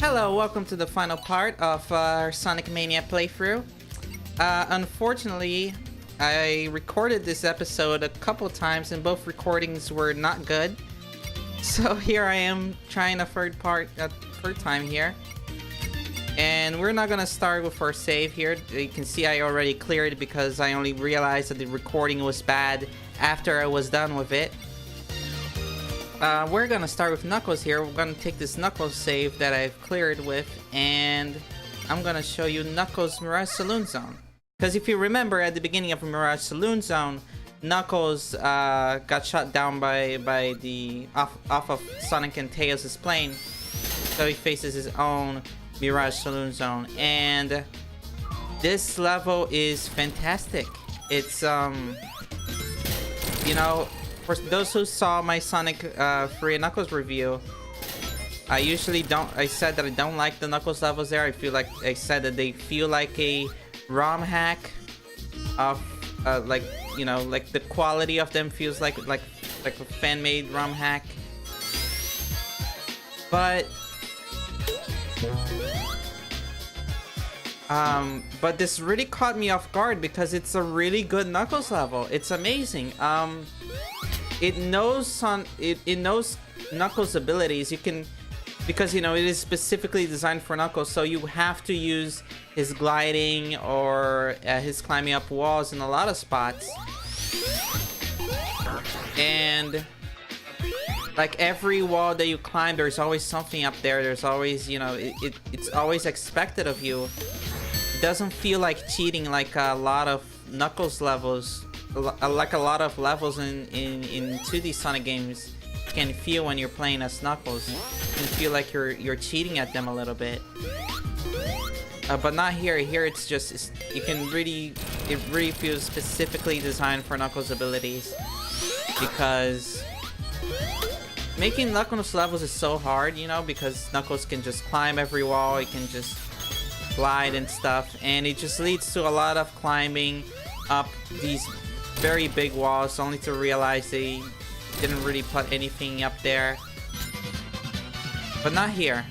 Hello, welcome to the final part of our Sonic Mania playthrough. Unfortunately, I recorded this episode a couple times and both recordings were not good. So here I am trying a third time here. And we're not gonna start with our save here. You can see I already cleared it because I only realized that the recording was bad after I was done with it. We're gonna start with Knuckles here. We're gonna take this Knuckles save that I've cleared with, and I'm gonna show you Knuckles' Mirage Saloon Zone. Because if you remember, at the beginning of Mirage Saloon Zone, Knuckles got shot down by the off of Sonic and Tails' plane, so he faces his own Mirage Saloon Zone, and this level is fantastic. It's you know, for those who saw my Sonic 3 and Knuckles review, I said that I don't like the Knuckles levels there. I said that they feel like a ROM hack of like the quality of them feels like a fan-made ROM hack. But this really caught me off guard because it's a really good Knuckles level. It's amazing. It knows Knuckles' abilities. Because it is specifically designed for Knuckles, so you have to use his gliding or his climbing up walls in a lot of spots. And like every wall that you climb, there's always something up there. There's always, it's always expected of you. It doesn't feel like cheating like a lot of Knuckles levels. Like a lot of levels in 2D Sonic games can feel when you're playing as Knuckles. You can feel like you're cheating at them a little bit. But not here. Here it really feels specifically designed for Knuckles' abilities. Because making Knuckles levels is so hard, because Knuckles can just climb every wall, he can just glide and stuff, and it just leads to a lot of climbing up these very big walls, only to realize they didn't really put anything up there. But not here.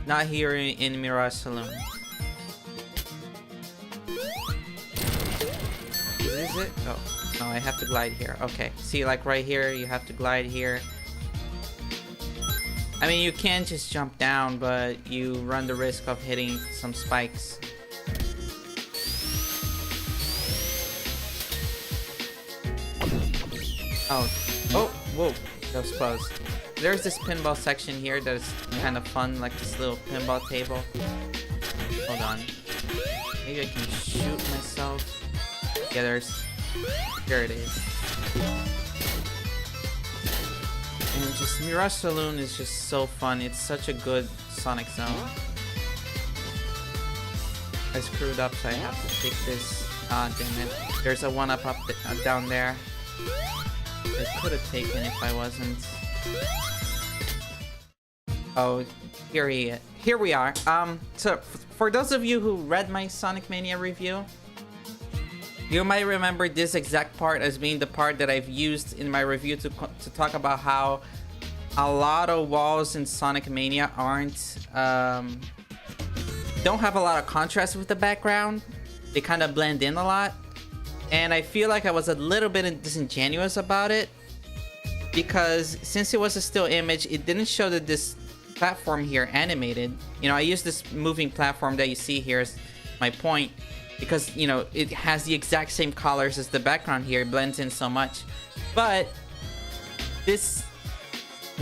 Not here in Mirage Saloon. Is it? Oh, no, I have to glide here. Okay, see, like right here, you have to glide here. I mean, you can just jump down, but you run the risk of hitting some spikes. Oh, whoa, that was close. There's this pinball section here that is kind of fun, like this little pinball table. Hold on. Maybe I can shoot myself. Yeah, there it is. And just Mirage Saloon is just so fun. It's such a good Sonic zone. I screwed up, so I have to take this. Ah, damn it. There's a one-up down there. I could have taken if I wasn't. Oh, here we are. So for those of you who read my Sonic Mania review, you might remember this exact part as being the part that I've used in my review to talk about how a lot of walls in Sonic Mania don't have a lot of contrast with the background. They kind of blend in a lot. And I feel like I was a little bit disingenuous about it, because since it was a still image, it didn't show that this platform here animated. I used this moving platform that you see here as my point, because it has the exact same colors as the background here. It blends in so much. But this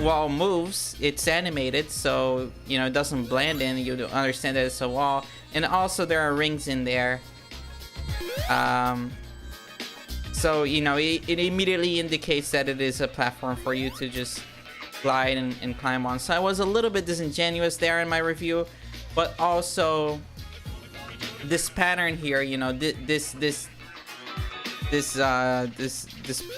wall moves, it's animated, so it doesn't blend in. You understand that it's a wall. And also there are rings in there. So it immediately indicates that it is a platform for you to just glide and climb on. So I was a little bit disingenuous there in my review, but also this pattern here, this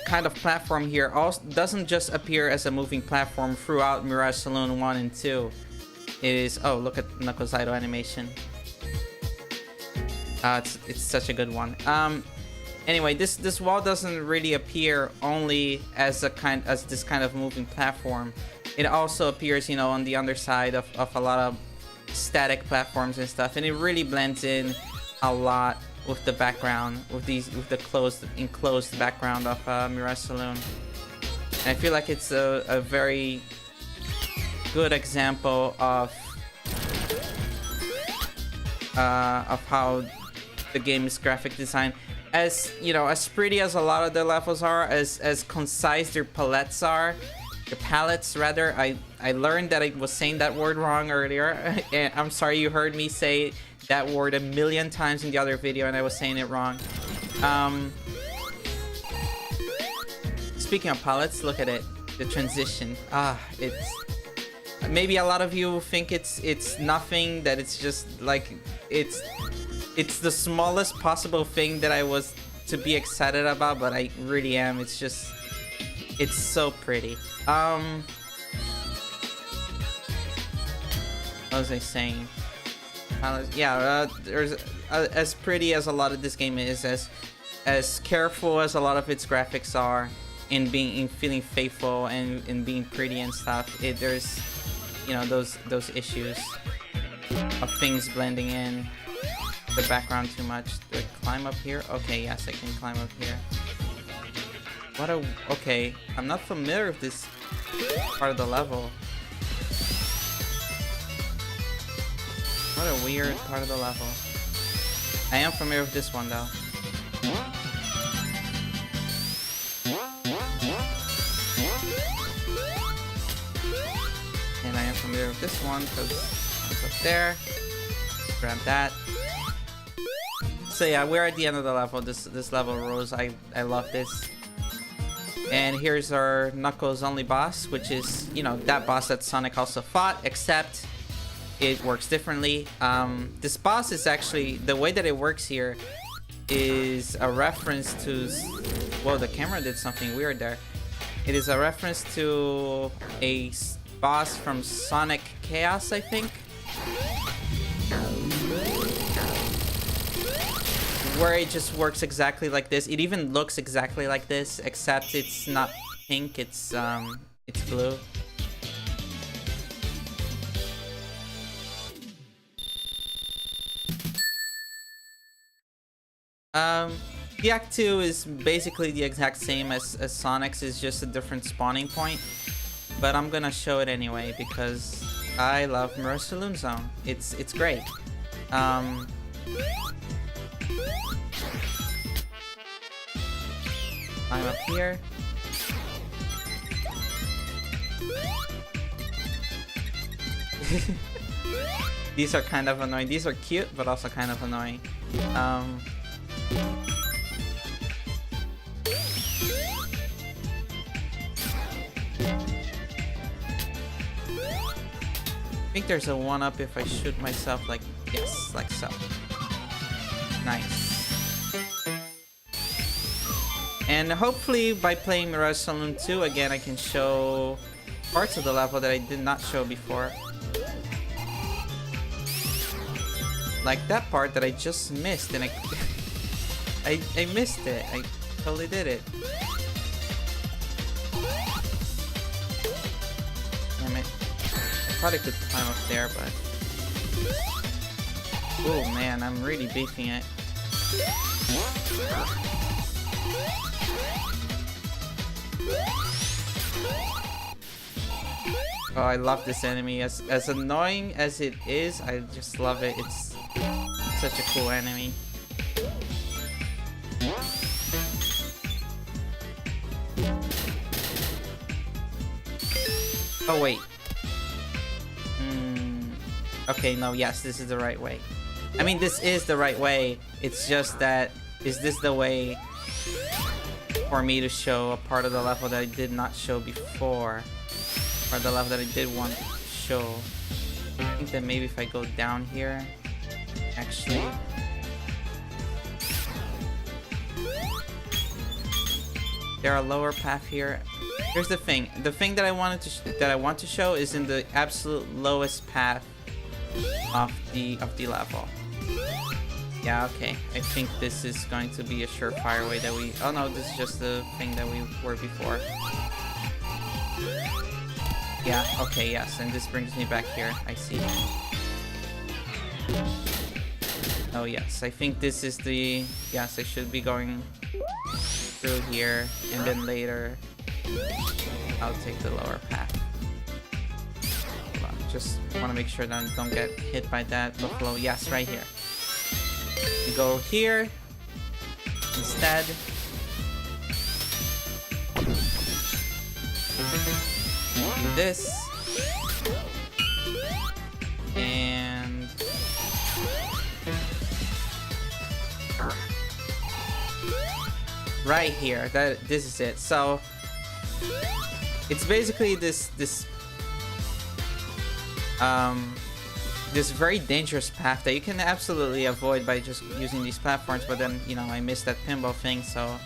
kind of platform here also doesn't just appear as a moving platform throughout Mirage Saloon 1 and 2. It is, oh, look at Knuckles' idle animation. It's such a good one. Anyway, this wall doesn't really appear only as this kind of moving platform. It also appears, you know, on the underside of a lot of static platforms and stuff, and it really blends in a lot with the background, with the enclosed background of Mirage Saloon. And I feel like it's a very good example of how the game's graphic design, as you know, as pretty as a lot of the levels are, as concise their palettes are, the palettes rather. I learned that I was saying that word wrong earlier, and I'm sorry you heard me say that word a million times in the other video and I was saying it wrong. Speaking of palettes, look at it, the transition. It's maybe a lot of you think it's nothing, that it's just like it's the smallest possible thing that I was to be excited about, but I really am. It's just, it's so pretty. What was I saying? Yeah, there's as pretty as a lot of this game is, as careful as a lot of its graphics are in feeling faithful and in being pretty and stuff. There's, you know, those issues of things blending in the background too much. Do I climb up here? Okay, yes, I can climb up here. Okay, I'm not familiar with this part of the level. What a weird part of the level. I am familiar with this one though. And I am familiar with this one because it's up there. Grab that. So yeah, we're at the end of the level. This level rules. I love this. And here's our Knuckles only boss, which is, you know, that boss that Sonic also fought, except it works differently. This boss is actually, the way that it works here is a reference to, whoa, the camera did something weird there. It is a reference to a boss from Sonic Chaos, I think, where it just works exactly like this. It even looks exactly like this, except it's not pink, it's blue. The Act 2 is basically the exact same as Sonic's, is just a different spawning point. But I'm gonna show it anyway because I love Mirage Saloon Zone. It's great. Climb up here. These are kind of annoying. These are cute, but also kind of annoying. I think there's a 1-up if I shoot myself like, yes, like so. Nice. And hopefully by playing Mirage Saloon 2 again, I can show parts of the level that I did not show before. Like that part that I just missed, and I missed it. I totally did it. Damn it. I thought I could climb up there, but... oh man, I'm really beefing it. Oh, I love this enemy. As annoying as it is, I just love it. It's such a cool enemy. Oh wait. Okay, no, yes, this is the right way. I mean, this is the right way. It's just that, is this the way for me to show a part of the level that I did not show before? Or the level that I did want to show? I think that maybe if I go down here, actually... there are a lower path here. Here's the thing. The thing that I want to show is in the absolute lowest path of the level. Yeah, okay. I think this is going to be a surefire way that we... Oh no, this is just the thing that we were before. Yeah, okay, yes. And this brings me back here. I see. Oh yes, I think this is the... Yes, I should be going through here. And then later, I'll take the lower path. Hold on, just want to make sure that I don't get hit by that buffalo. Yes, right here. You go here instead. Do this. And right here. This is it. So it's basically this very dangerous path that you can absolutely avoid by just using these platforms, but then, you know, I missed that pinball thing, so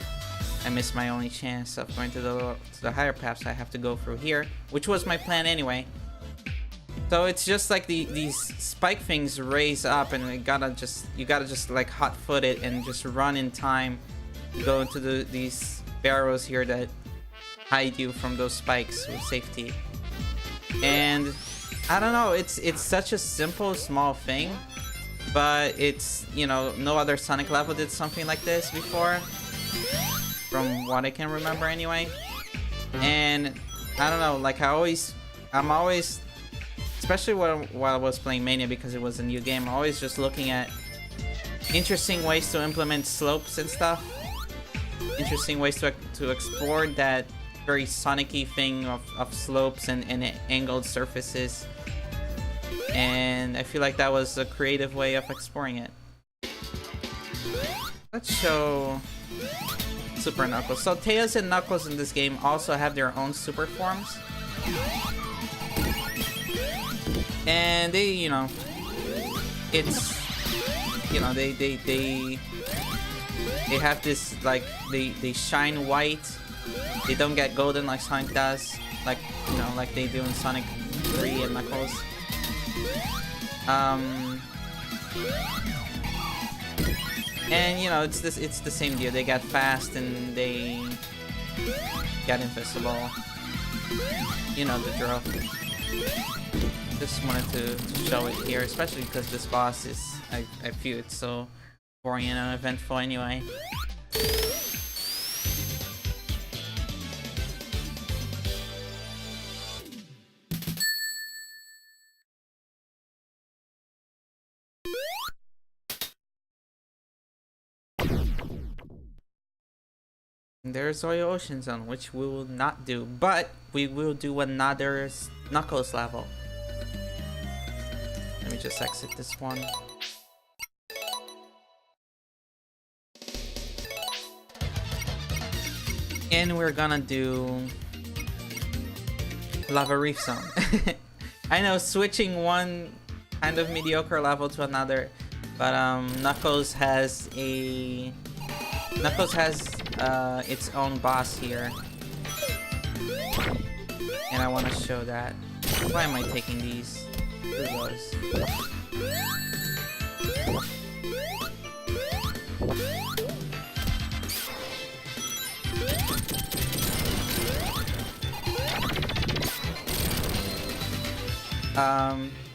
I missed my only chance of going to the higher paths. I have to go through here, which was my plan anyway. So it's just like these spike things raise up, and you gotta just like hot-foot it and just run in time to go into these barrels here that hide you from those spikes with safety. And I don't know, it's such a simple, small thing, but it's, you know, no other Sonic level did something like this before, from what I can remember anyway. And I don't know, like I'm always, especially while I was playing Mania, because it was a new game, I'm always just looking at interesting ways to implement slopes and stuff, interesting ways to explore that very Sonic-y thing of slopes and angled surfaces. And I feel like that was a creative way of exploring it. Let's show Super Knuckles. So Tails and Knuckles in this game also have their own super forms. And they, you know, it's, you know, they have this, like, they shine white. They don't get golden like Sonic does, like, you know, like they do in Sonic 3 and Knuckles. And you know, it's the same deal. They get fast and they get invisible. You know the drill. Just wanted to show it here, especially because this boss is, I feel it's so boring and uneventful anyway. There's Oyo Ocean Zone, which we will not do, but we will do another Knuckles level. Let me just exit this one. And we're gonna do Lava Reef Zone. I know, switching one kind of mediocre level to another, but Knuckles has its own boss here, and I want to show that. Why am I taking these? Who those?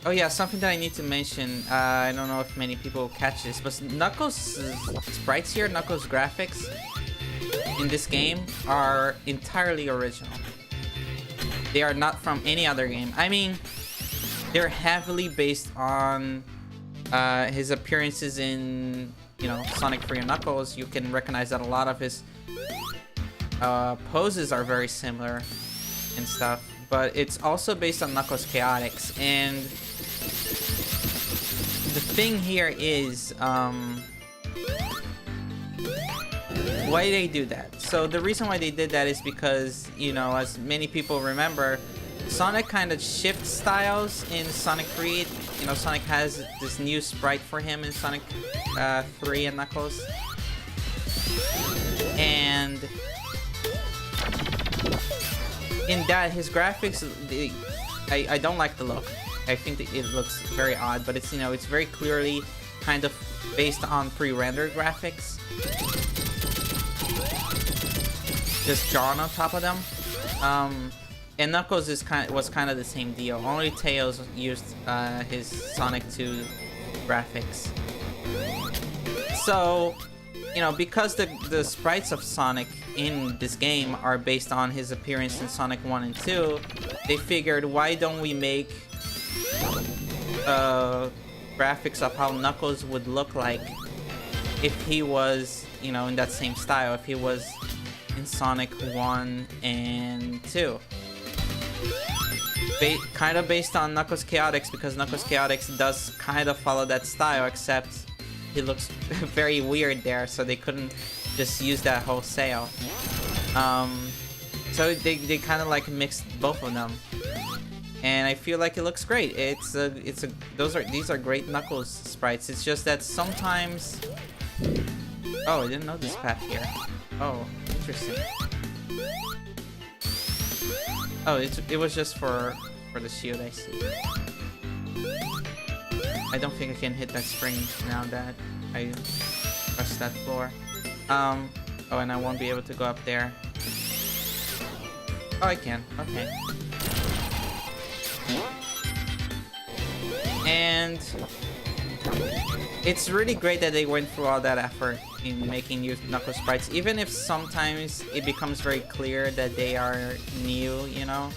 Oh yeah, something that I need to mention, I don't know if many people catch this, but Knuckles' sprites here, Knuckles' graphics in this game are entirely original. They are not from any other game. I mean, they're heavily based on his appearances in, you know, Sonic 3 and Knuckles. You can recognize that a lot of his poses are very similar and stuff. But it's also based on Knuckles Chaotix, and the thing here is why they do that. So the reason why they did that is because, you know, as many people remember, Sonic kind of shifts styles in Sonic 3. You know, Sonic has this new sprite for him in Sonic 3 and Knuckles, and in that, his graphics, I don't like the look. I think that it looks very odd, but it's, you know, it's very clearly kind of based on pre-rendered graphics, just drawn on top of them. And Knuckles was kind of the same deal. Only Tails used his Sonic 2 graphics. So, you know, because the sprites of Sonic in this game are based on his appearance in Sonic 1 and 2, they figured, why don't we make graphics of how Knuckles would look like if he was, you know, in that same style, if he was in Sonic 1 and 2. Kind of based on Knuckles Chaotix, because Knuckles Chaotix does kind of follow that style, except he looks very weird there, so they couldn't just use that wholesale. So they kind of like mixed both of them, and I feel like it looks great. These are great Knuckles sprites. It's just that sometimes, oh, I didn't know this path here. Oh, interesting. Oh, it was just for the shield, I see. I don't think I can hit that spring now that I pressed that floor. Oh, and I won't be able to go up there. Oh, I can. Okay. And it's really great that they went through all that effort in making new Knuckles sprites, even if sometimes it becomes very clear that they are new, you know?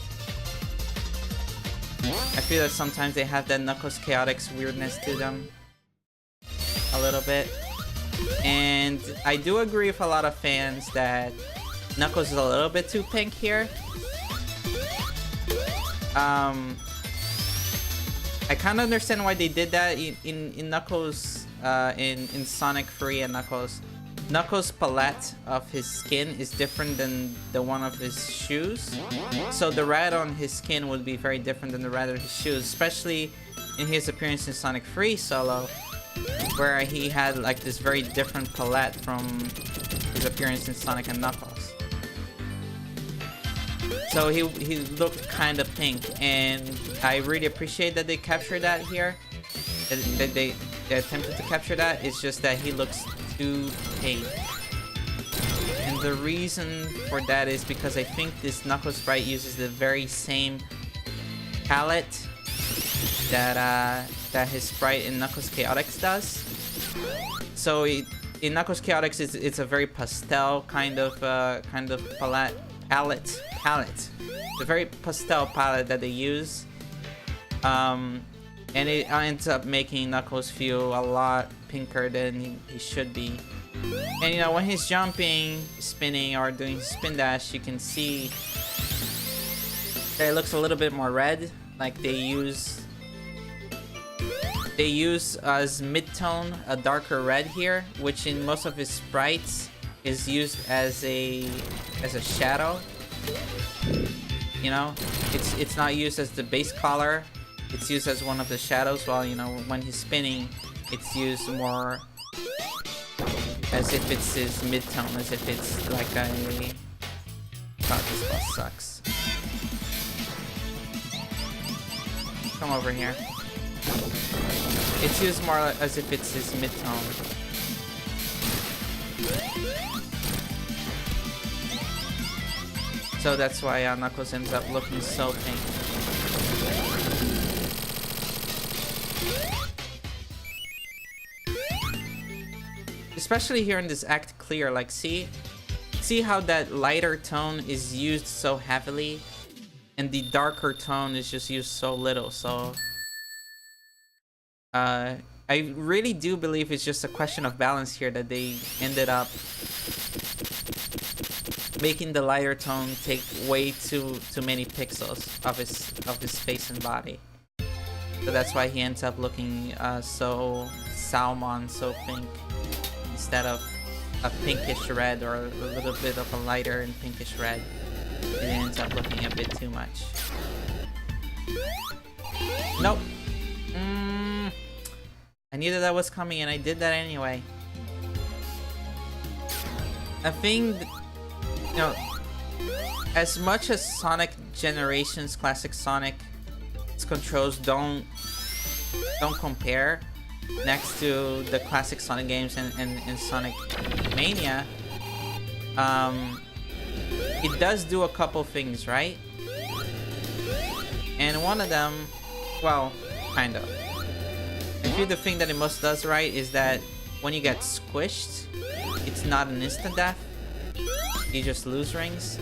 I feel that sometimes they have that Knuckles Chaotix weirdness to them a little bit. And I do agree with a lot of fans that Knuckles is a little bit too pink here. I kind of understand why they did that in Knuckles, in Sonic 3 and Knuckles. Knuckles' palette of his skin is different than the one of his shoes. So the red on his skin would be very different than the red of his shoes, especially in his appearance in Sonic 3 Solo, where he had like this very different palette from his appearance in Sonic and Knuckles. So he looked kind of pink, and I really appreciate that they captured that here. That they attempted to capture that. It's just that he looks too pink. And the reason for that is because I think this Knuckles sprite uses the very same palette that his sprite in Knuckles Chaotix does. So in Knuckles Chaotix, it's a very pastel kind of palette. The very pastel palette that they use, and it ends up making Knuckles feel a lot pinker than he should be. And you know, when he's jumping, spinning, or doing spin dash, you can see that it looks a little bit more red. Like they use as mid-tone a darker red here, which in most of his sprites is used as a shadow. You know, it's not used as the base color. It's used as one of the shadows. While you know, when he's spinning, it's used more as if it's his mid-tone, as if it's like a... God, this boss sucks. Come over here. It's used more as if it's his mid-tone. So that's why Knuckles ends up looking so pink. Especially here in this Act Clear, like see how that lighter tone is used so heavily, and the darker tone is just used so little. So I really do believe it's just a question of balance here, that they ended up making the lighter tone take way too many pixels of his face and body. So that's why he ends up looking so salmon, so pink, instead of a pinkish red or a little bit of a lighter and pinkish red. It ends up looking a bit too much. Nope. I knew that was coming, and I did that anyway. I think, you know, as much as Sonic Generations, Classic Sonic, its controls don't compare, next to the classic Sonic games and Sonic Mania, it does do a couple things, right? And one of them, well, kind of. I feel the thing that it most does right is that when you get squished, it's not an instant death. You just lose rings.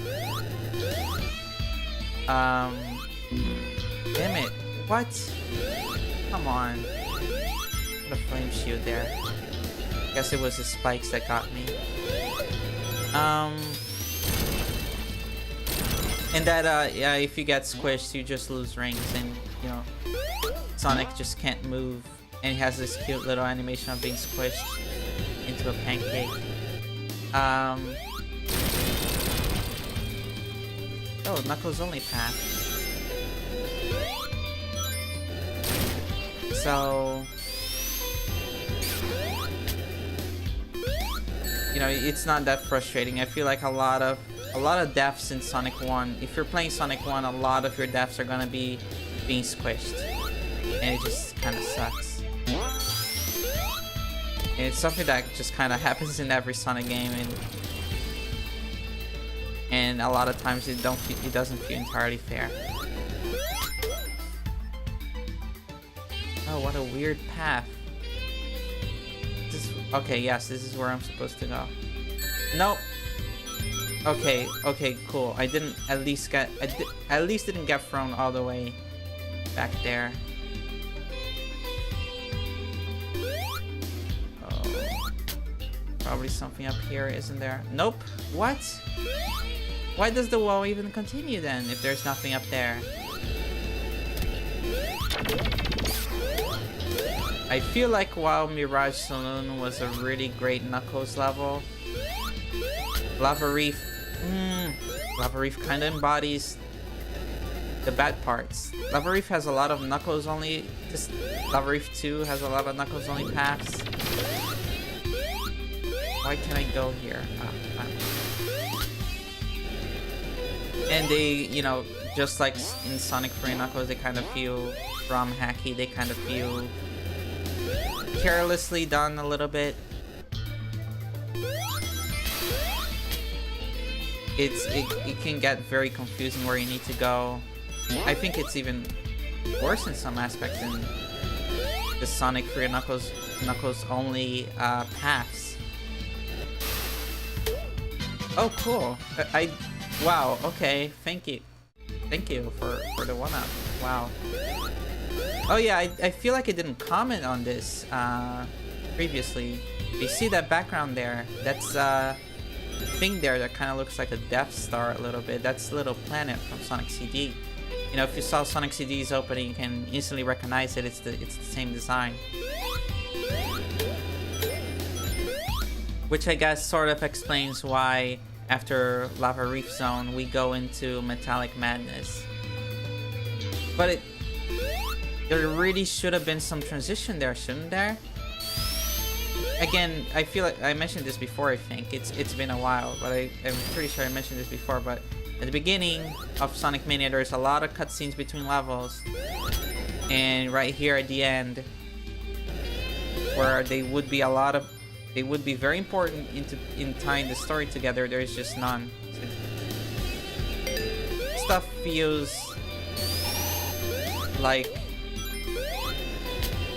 Damn it. What? Come on. What a flame shield there. Guess it was the spikes that got me. And that, yeah, if you get squished, you just lose rings, and, you know, Sonic just can't move. And he has this cute little animation of being squished into a pancake. Oh, Knuckles only path. So, you know, it's not that frustrating. I feel like a lot of deaths in Sonic 1. If you're playing Sonic 1, a lot of your deaths are gonna be being squished, and it just kind of sucks. And it's something that just kind of happens in every Sonic game, and a lot of times it doesn't feel entirely fair. Oh, what a weird path. Okay, yes, this is where I'm supposed to go. Nope. Okay, cool. I didn't at least didn't get thrown all the way back there. Oh, probably something up here, isn't there? Nope. What? Why does the wall even continue then if there's nothing up there? I feel like while Mirage Saloon was a really great Knuckles level, Lava Reef kind of embodies the bad parts. Lava Reef has a lot of Knuckles only. This Lava Reef 2 has a lot of Knuckles only paths. Why can't I go here? And they, you know, just like in Sonic 3 Knuckles, they kind of feel ROM hacky. They kind of feel carelessly done a little bit. It can get very confusing where you need to go. I think it's even worse in some aspects than the Sonic 3 Knuckles only paths. Oh, cool. Wow, okay, thank you for the 1-up. Wow. Oh yeah, I feel like I didn't comment on this previously. You see that background there? That's thing there that kind of looks like a Death Star a little bit. That's a little planet from Sonic CD. You know, if you saw Sonic CD's opening, you can instantly recognize it. It's the same design. Which I guess sort of explains why after Lava Reef Zone we go into Metallic Madness. But there really should have been some transition there, shouldn't there? Again, I feel like I mentioned this before, I think. It's been a while, but I'm pretty sure I mentioned this before, but at the beginning of Sonic Mania, there's a lot of cutscenes between levels. And right here at the end, where they would be very important in tying the story together, there's just none. Stuff feels like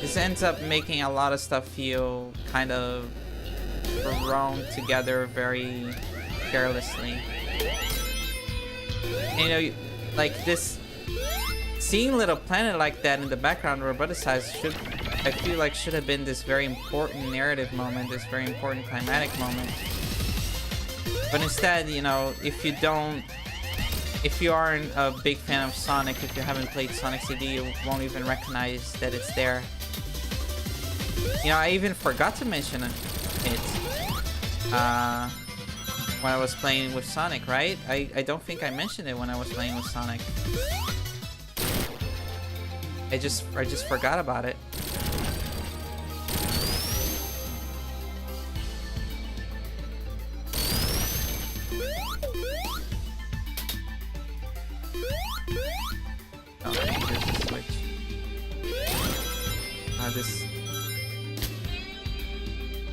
this ends up making a lot of stuff feel kind of thrown together very carelessly. And, you know, like this, seeing Little Planet like that in the background roboticized I feel like should have been this very important narrative moment, this very important climatic moment. But instead, you know, if you aren't a big fan of Sonic, if you haven't played Sonic CD, you won't even recognize that it's there. You know, I even forgot to mention it when I was playing with Sonic, right? I don't think I mentioned it when I was playing with Sonic. I just forgot about it.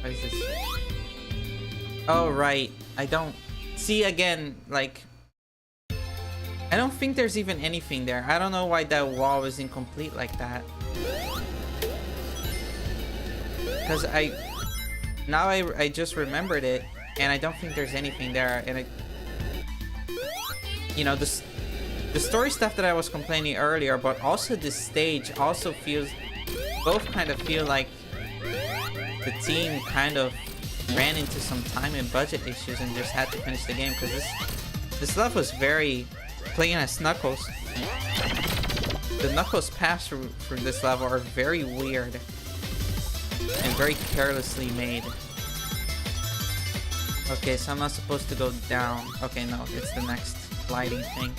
What is this? Oh, right. I don't... See, again, like... I don't think there's even anything there. I don't know why that wall was incomplete like that. Because now I just remembered it, and I don't think there's anything there. And you know, the story stuff that I was complaining earlier, but also this stage also feels... Both kind of feel like the team kind of ran into some time and budget issues and just had to finish the game, because this level was very... Playing as Knuckles, the Knuckles paths through this level are very weird and very carelessly made. Okay, so I'm not supposed to go down. Okay, no, it's the next gliding thing.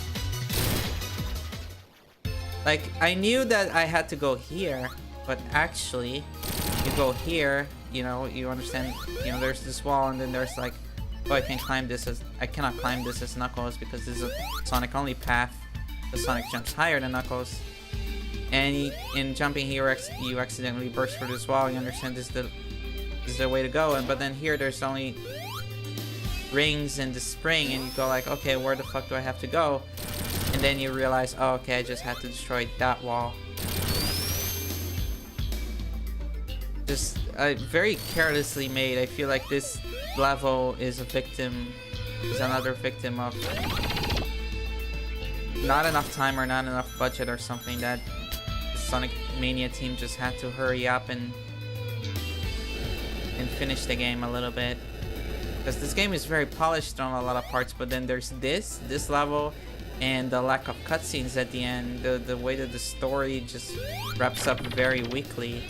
Like, I knew that I had to go here, but actually, you go here, you know, you understand, you know, there's this wall, and then there's like, oh, I cannot climb this as Knuckles because this is a Sonic only path. The Sonic jumps higher than Knuckles, and in jumping here you accidentally burst through this wall. You understand this is the way to go, but then here there's only rings and the spring, and you go like, okay, where the fuck do I have to go? And then you realize, oh, okay, I just have to destroy that wall. Just very carelessly made. I feel like this level is another victim of not enough time or not enough budget or something, that the Sonic Mania team just had to hurry up and finish the game a little bit, because this game is very polished on a lot of parts, but then there's this level and the lack of cutscenes at the end, the way that the story just wraps up very weakly.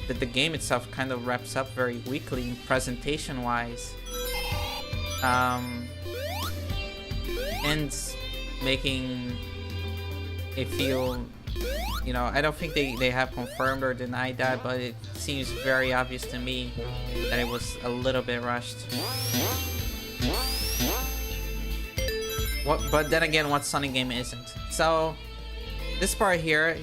The game itself kind of wraps up very weakly presentation wise, and making it feel, you know, I don't think they have confirmed or denied that, but it seems very obvious to me that it was a little bit rushed. But then again, what Sonic game isn't? So this part here,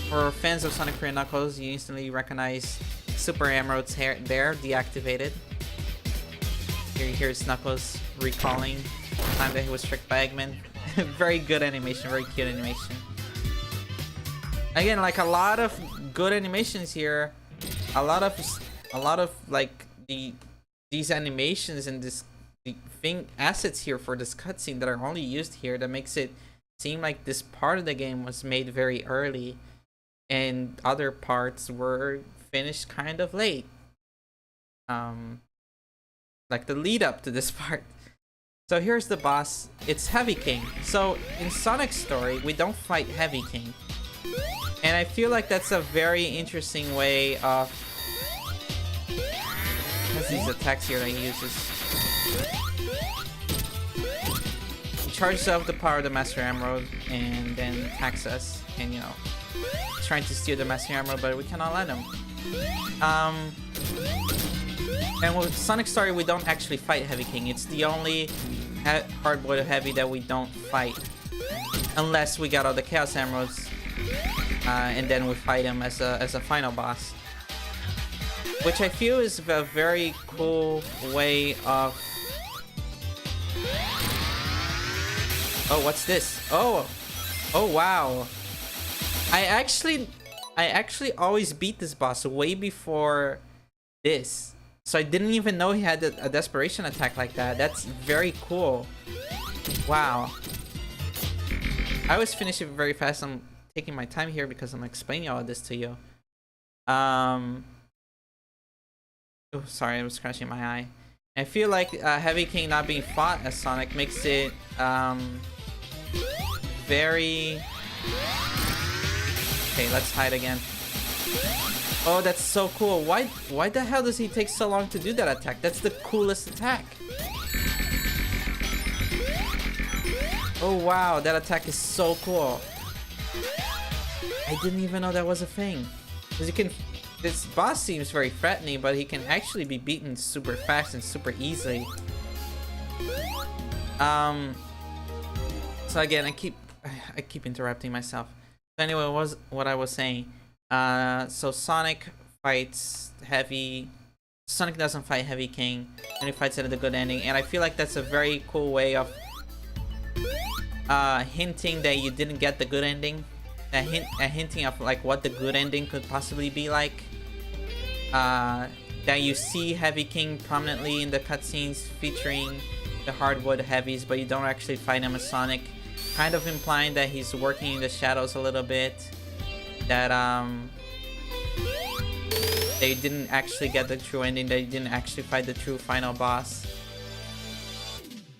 for fans of Sonic 3 and Knuckles, you instantly recognize Super Emerald's hair there, deactivated. Here's Knuckles recalling the time that he was tricked by Eggman. Very good animation, very cute animation. Again, like a lot of good animations here. A lot of like these animations and assets here for this cutscene that are only used here, that makes it seem like this part of the game was made very early, and other parts were finished kind of late. Like the lead up to this part. So here's the boss. It's Heavy King. So in Sonic's story, we don't fight Heavy King. And I feel like that's a very interesting way of... What's these attacks here that he uses? He charges up the power of the Master Emerald and then attacks us. And, you know, trying to steal the Master Emerald, but we cannot let him. And with Sonic's story, we don't actually fight Heavy King. It's the only hard-boiled Heavy that we don't fight, unless we got all the Chaos Emeralds, and then we fight him as a final boss, which I feel is a very cool way of... Oh, what's this? Oh wow! I actually always beat this boss way before this. So I didn't even know he had a desperation attack like that. That's very cool. Wow. I always finish it very fast. I'm taking my time here because I'm explaining all of this to you. Oh, sorry, I was scratching my eye. I feel like Heavy King not being fought as Sonic makes it very... Okay, let's hide again. Oh, that's so cool. Why the hell does he take so long to do that attack? That's the coolest attack. Oh wow, that attack is so cool. I didn't even know that was a thing. Because you can... This boss seems very threatening, but he can actually be beaten super fast and super easily. So again, I keep interrupting myself. So anyway, what I was saying. So Sonic fights Heavy. Sonic doesn't fight Heavy King, and he fights it at the good ending. And I feel like that's a very cool way of hinting that you didn't get the good ending. Hinting of like what the good ending could possibly be like. That you see Heavy King prominently in the cutscenes featuring the hardwood heavies, but you don't actually fight him as Sonic, kind of implying that he's working in the shadows a little bit, that they didn't actually get the true ending, they didn't actually fight the true final boss.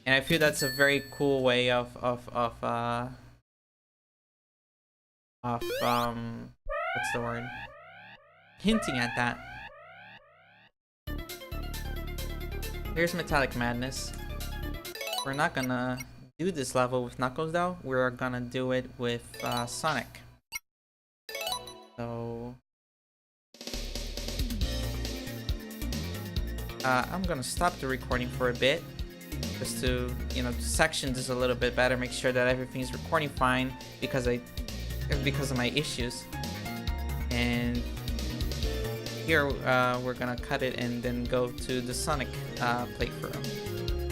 And I feel that's a very cool way of what's the word, hinting at that. Here's Metallic Madness. We're not gonna do this level with Knuckles though. We're gonna do it with Sonic. So I'm gonna stop the recording for a bit, just to, you know, section this a little bit better, make sure that everything's recording fine, because of my issues. And here we're gonna cut it and then go to the Sonic playthrough.